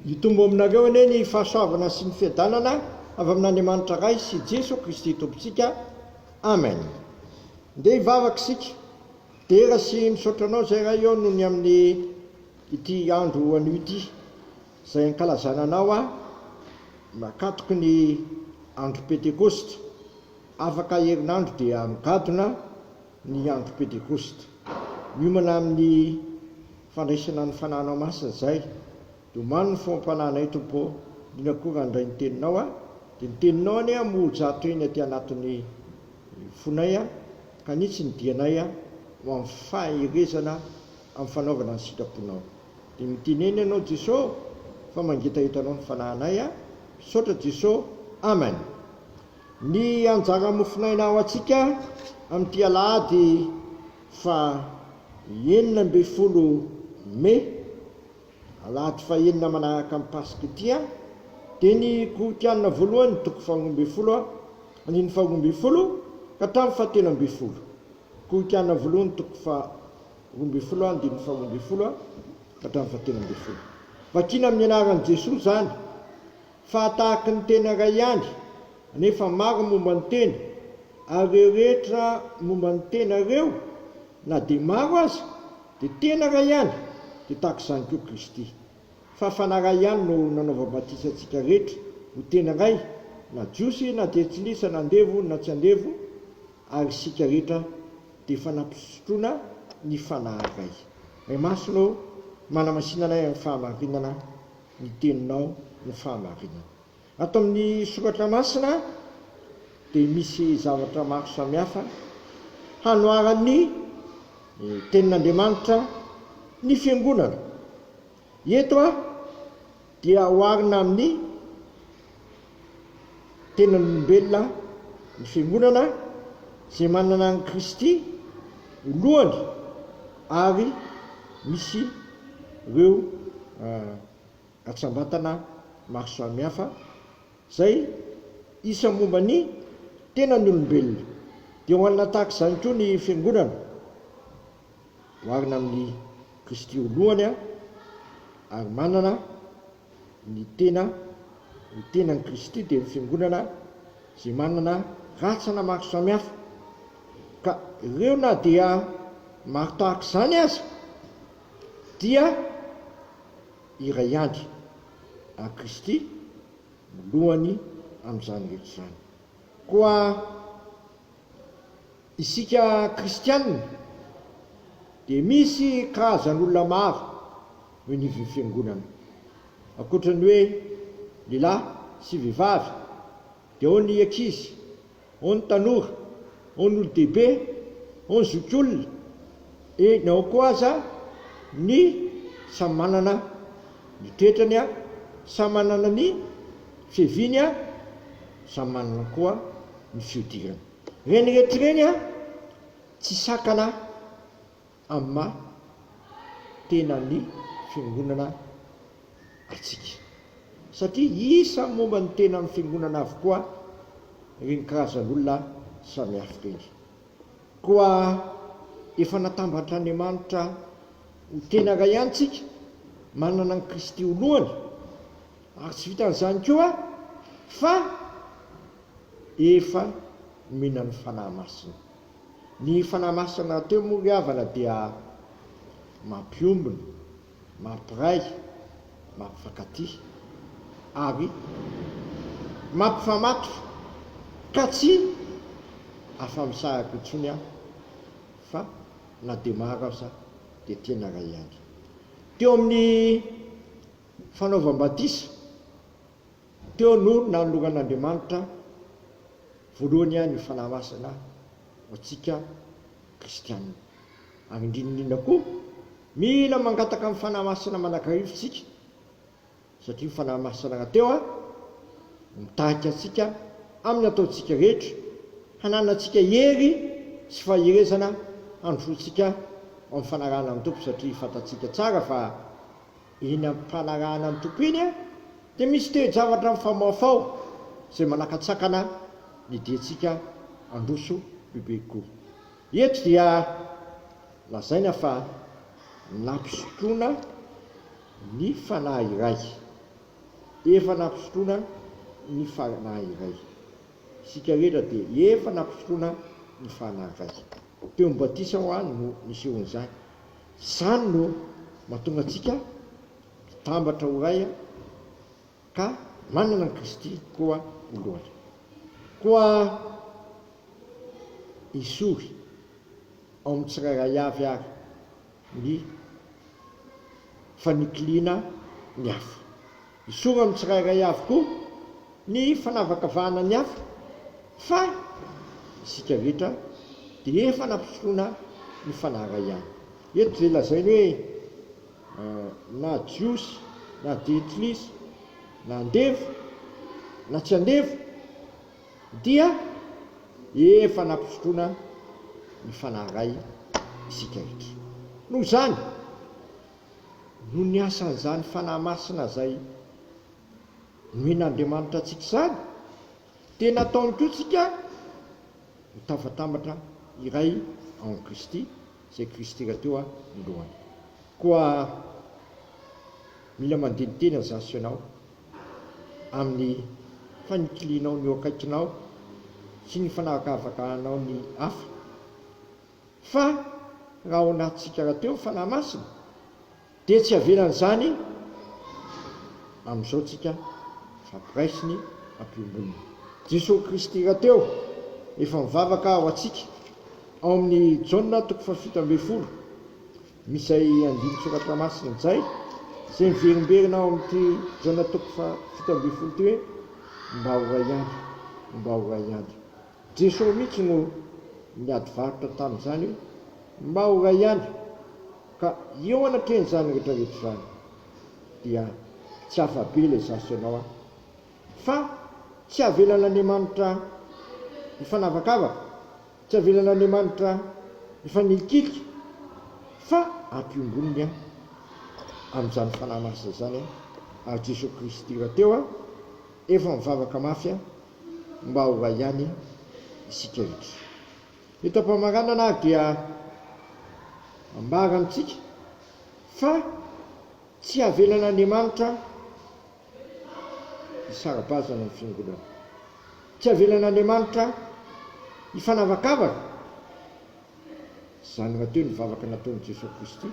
hitombo aminareo anie ny fahasoavana sy ny fiadanana avy amin'Andriamanitra ray sy Jesosy Kristy tompontsika. Amen. Ndeha hivavaka isika dera sy misaotranao zay raha eo noho ny amin'ny ity andro anio ity izay ankalazana anao makatoky ny andro pentekosta. Afaka herinandro dia migadona ny andro pentekosta, miomana amin'ny fandraisana ny fananao masina zay. Domano ny fompananay tompo, dinakora andray ny teninao dia ny teninao anie mojato eny aty anatin'ny fonay kanitsy ny dianay ho amin'ny faherezana amin'ny fanaovana ny sitraponao. Dia miteneny ianao Jesosy fa mangetahetanao ny fananay, misaotra Jesosy. Amen. Ny anjara mofinaina ao antsika amin'ity alahady fa 19 May, alahady fa 9 manaraka amin'ny Pasika ity dia ny korotianina voalohany toko 12, andiny 12 ka hatramin'ny 17. Korotianina voalohany toko 12, andiny 12 ka hatramin'ny 17. Vakina amin'ny anaran'i Jesosy zany fa tahaka ny tena ray ihany, nefa maro momba ny tena, ary ireo rehetra momba ny tena ireo na dia maro aza dia tena ray ihany, dia tahaka izany koa Kristy. Fa fanaray ihany no nanaova-batisa antsika rehetra ho tena ray, na jiosy na dia tsy lisa, na andevo na tsy andevo, ary isika rehetra dia fanampisotroana ny fanahy. Ray masonao manamasinanay amin'ny fahamarinana ny teninao ny fahamarinana. Ato amin'ny soratra masina dia misy zavatra maro samihafa hanoaran'ny tenin'Andriamanitra ny fiangonana. Eto dia oharina amin'ny tenan'olombelona ny fiangonana izay manana ny Kristy lohany, ary misy ireo atsambatana maro samihafa zay isa momba ny tenan'ny olombelona. Dia hoanina tahaka izany koa ny fiangonana, oharina amin'ny Kristy lohany ary manana ny tenan'ny Kristy dia ny fiangonana izay manana ratsana maro samihafa. Ka ireo na dia maro tahaka izany aza dia iray ihany, a Kristy lohany amin'izany rehetra izany. Koa isika kristianina dia misy karazan'olona maro hoe ny fiangonana, ankoatrany hoe lehilahy sy vehivavy, dia ao ny ankizy, ao ny tanora, ao ny olo-dehibe, ao ny zokiolona, na ao koa aza ny samy manana ny toetrany, samy manana ny fiaviany, samy manana koa ny fiodirana. Reny rehetra ireny tsy sakana amin'ny maha tenan'ny fiangonana atsika, satria isa momba ny tena amin'ny fiangonana avokoa ireny karazan'olona samihafa ireny. Koa efa natambatr'Andriamanitra ho tena ray ihany tsika, manana ny Kristy ho lohany, ary tsy vitan'izany koa fa efa mena ny fanahy masina. Ny fanahy masina teo moa ry havana dia mampiombona, mampiray, mampifankatia ary mampifamatotra, ka tsy afa-misaraka intsony fa na dia maro aza dia tena ray ihany. Teo amin'ny fanaovam-batisa teo no nanoloran'Andriamanitra voalohany ny fanahy masina ho antsika kristianina. Ary indrindrindra koa mila mangataka amin'ny fanahy masina manakarivotsika, satria ny fanahy masina raha teo mitahika antsika amin'ny ataontsika rehetra, hananantsika hery sy faherezana handrosotsika amin'ny fanarahana amin'ny tompo, satria fantatsika tsara fa eny amin'ny fanarahana amin'ny tompo iny dia misy toe-javatra amin'ny famaofao izay manakatsakana ny diantsika handroso bebe koa. Eto dia lazaina fa nampisotroana ny fanahy iray, efa nampisotroana ny fanahy iray. Isika rehetra dia efa nampisotroana ny fanahy iray. Teo mibatisa ho any no nisehon'izany. Izany no mahatonga antsika mitambatra ho ray ka manana ny Kristy koa voalohany. Koa isory ao amin'ny tsirairay avy ary ny fanikiliana ny hafa. Isory amin'ny tsirairay avy koa ny fanavakavahana ny hafa, fa isika rehetra dia efa nampisotroana ny fanahy iray ihany. Eto zay lazainy hoe na jiosy na dietlisy na andevo na tsy andevo dia efa nampisotroana ny fanahy iray isika rehetra. Noho izany, no ny asan'izany fanahy masina zay nomen'Andriamanitra antsika izany, dia nataony koa tsika mitavatambatra iray ao Kristy, izay Kristy rahateo milohany. Koa mila mandiniteny azaso ianao amin'ny fanikilianao ny eo akaikinao sy ny fanavakavakanao ny hafa, fa raha ao anatintsika rahateo ny fanahy masina dia tsy avelan'izany amin'izao tsika fampiraisiny ampiamboniny. Jesosy Kristy rahateo efa mivavaka ao atsika ao amin'ny Jaona 7:10 misy andiny soratra masina izay miverimberina ao amin'ity Jaona 7:10 ty hoe mba ho ray ihany, mba ho ray ihany. Jesosy mihitsy no niady varotra tamin'izany hoe mba ho ray ihany, ka eo anatrehan'izany rehetrarehetra izany dia tsy hafabe ilay zaso ianao fa tsy avelan'Andriamanitra ny fanavakavaka, tsy avelan'Andriamanitra ny fanilikiliky, fa ampiamboniny amin'izany fanahy masina zany ary Jesosy Kristy rahateo efa mivavaka mafy mba ho ray ihany isika rehetra. Eto am-pamaranana dia ambara amintsika fa tsy avelan'Andriamanitra isara-bazana ny fiangonana, tsy avelan'Andriamanitra ny fanavakavaka. Izany rahateo ny vavaka nataon'i Jesosy Kristy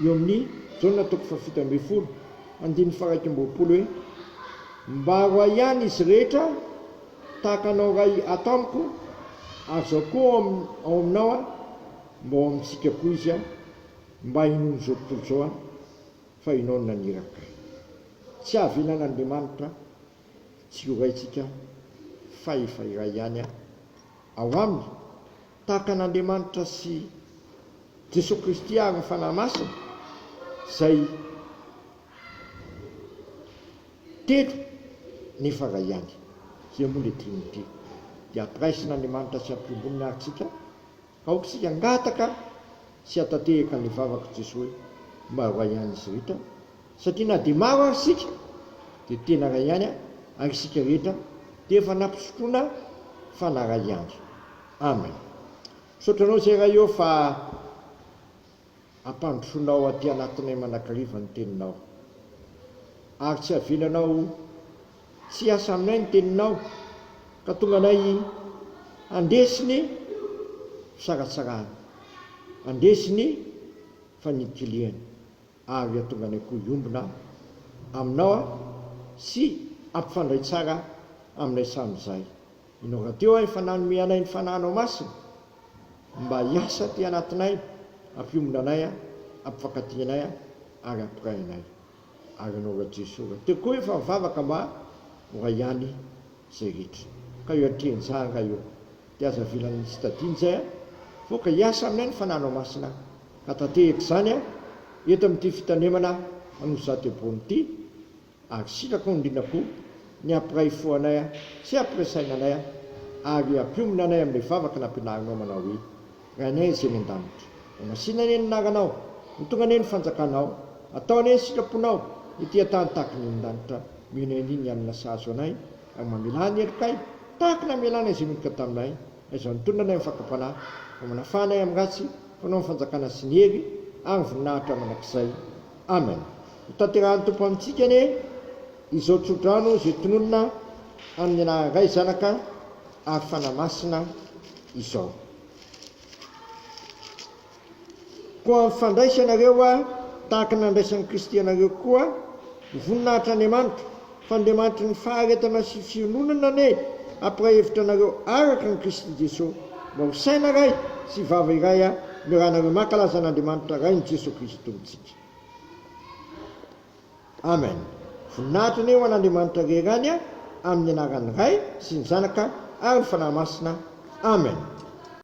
eo amin'ny Jaona 7:10 andiny 1:20 hoe mba ho ray ihany izy rehetra tahaka anao ray ato amiko ary zao koa ao aminao mba ao amintsika koa izy mba hinono zao tontolo zao fa ianao no naniraka. Tsy avelan'Andriamanitra tsy ho raitsika fa efa iray ihany ao aminy, tahaka an'Andriamanitra sy Jesosy Kristy ary ny fanahy masina zay telo nefa ray ihany. Zay moa le Trinité dia ampiraisin'Andriamanitra sy ampiamboniny ary tsika aoka sika ngataka sy atatehaka ny vavaka Jesosy mba ho ray ihany izy rehetra, satria na dia maro ary sika dia tena ray ihany ary isika rehetra dia efa nampisotroana fanahy ray ihany. Amen. Misaotranao izay raha eo fa ampandrosoanao aty anatinay manakariva ny teninao ary tsy avelanao tsy asa aminay ny teninao ka tonga anay andesiny fisaratsarahana, andesiny fanikiliana ary atonga anay koa iombona aminao sy ampifandray tsara aminay samyizay. Inao rahateo efa nanome anay ny fanahinao masina mba hiasa ty anatinay, ampiombona anay, ampifankatia anay ary ampiray anay. Ary anao raha Jesosy rahateo koa efa mivavaka mba ho ray ihany izay rehetra. Ka eo atrehan'izany raha eo dia aza avelan'ny tsy tadiny zay voka hiasa aminay ny fanahinao masina ka tatehiko izany eto amin'ity fitanemana anozaty ambony ity ary sitrako indrinako ny ampiray fo anay sy ampirasaina anay ary ampiombona anay amin'ilay vavaka nampianarinao manao hoe raha anay izay ny an-danitra masina ane ny naranao, mitonga ane ny fanjakanao, atao ane ny sitraponao ity atany tahaka ny an-danitra mino an'iny anina sahazo anay ary mamelany elokay tahaka namelana izay midika taminay izao nitondra anay mifakapanahy manafanay amin'ny ratsy fanao fanjakana sy ny hery ary voninahitra manakizay. Amen. Tanterahany tompo amintsika ane izao tsodrano zay tononona amin'ny anaray zanaka ary fanamasina izao. Koa mifandraisanareo a tahaka nandraisan'ny Kristy anareo koa voninahitra Andriamanitra fa Andriamanitra ny faharetana sy fiononana ne ampirahevitra anareo araka ny Kristy Jesosy mba ho saina ray sy vava iray a mirahanareo mankalaza n'Andriamanitra ray ny Jesosy Kristy tompontsika. Amen. Voninahitra ne ho an'Andriamanitra rerany a amin'ny anaran'ny Ray sy ny Zanaka ary ny fanahy masina. Amen.